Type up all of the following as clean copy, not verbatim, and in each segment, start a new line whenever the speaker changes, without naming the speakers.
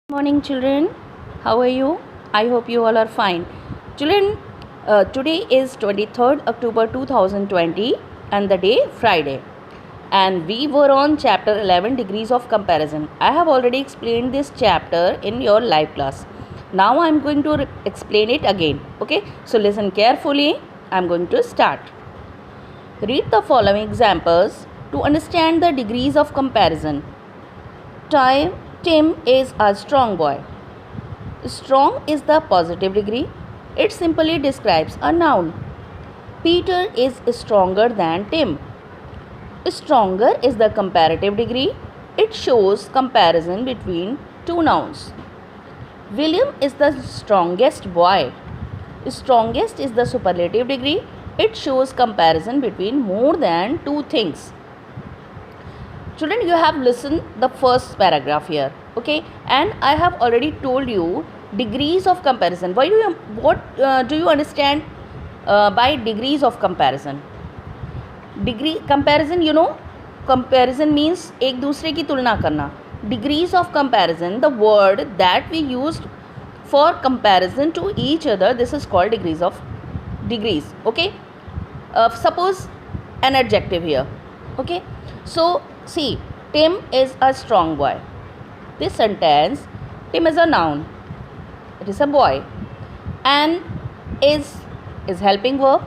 Morning, children. How are you? I hope you all are fine. Children, today is 23rd October 2020 and the day Friday. And we were on chapter 11, Degrees of Comparison. I have already explained this chapter in your live class. Now I am going to explain it again. Okay, so listen carefully. I am going to start. Read the following examples to understand the degrees of comparison. Tim is a strong boy. Strong is the positive degree. It simply describes a noun. Peter is stronger than Tim. Stronger is the comparative degree. It shows comparison between two nouns. William is the strongest boy. Strongest is the superlative degree. It shows comparison between more than two things. Children, you have listened the first paragraph here, okay, and I have already told you degrees of comparison. What do you understand by degrees of comparison? Degree comparison, comparison means एक दूसरे की तुलना करना. Degrees of comparison, the word that we used for comparison to each other, this is called degrees. Okay, suppose an adjective here. Okay, so see, Tim is a strong boy. This sentence, Tim is a noun. It is a boy. And is helping verb.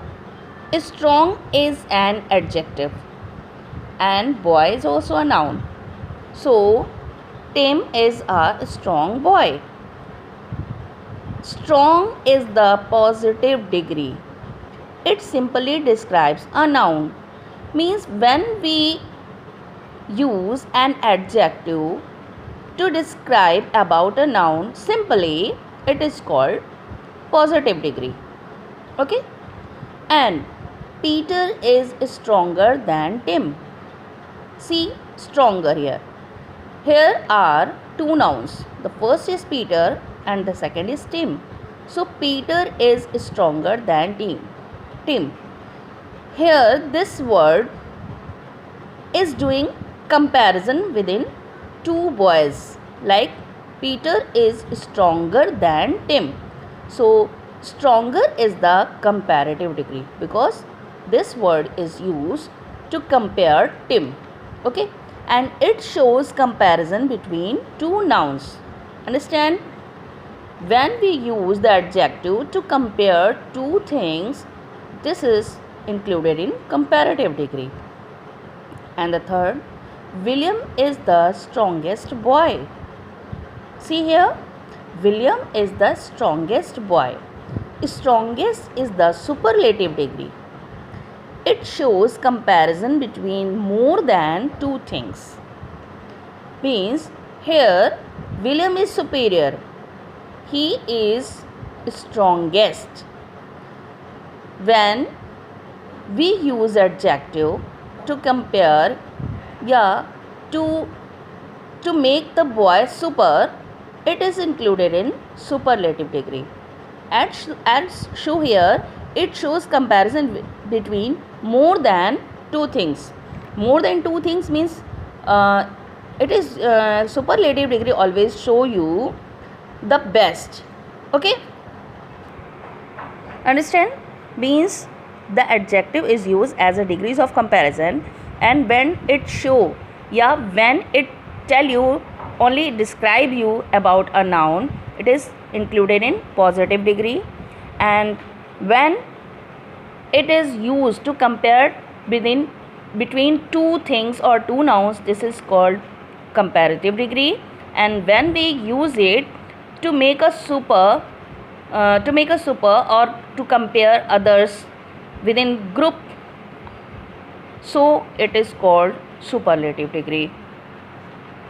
Strong is an adjective. And boy is also a noun. So, Tim is a strong boy. Strong is the positive degree. It simply describes a noun. Means when we use an adjective to describe about a noun, simply it is called positive degree. Okay, and Peter is stronger than Tim. See, stronger here. Here are two nouns. The first is Peter and the second is Tim. So Peter is stronger than Tim. Here this word is doing comparison within two boys, like Peter is stronger than Tim. So stronger is the comparative degree because this word is used to compare Tim. Okay, and it shows comparison between two nouns. Understand? When we use the adjective to compare two things, this is included in comparative degree. And the third, William is the strongest boy. See here, William is the strongest boy. Strongest is the superlative degree. It shows comparison between more than two things. Means here William is superior. He is strongest. When we use adjective to compare, to make the boy super, it is included in superlative degree. As show here, it shows comparison between more than two things. More than two things means it is superlative degree always show you the best. Okay, understand? Means the adjective is used as a degrees of comparison, and when it show, when it tell you only describe you about a noun, it is included in positive degree. And when it is used to compare between two things or two nouns, this is called comparative degree. And when we use it to make a super or to compare others within group, so it is called superlative degree.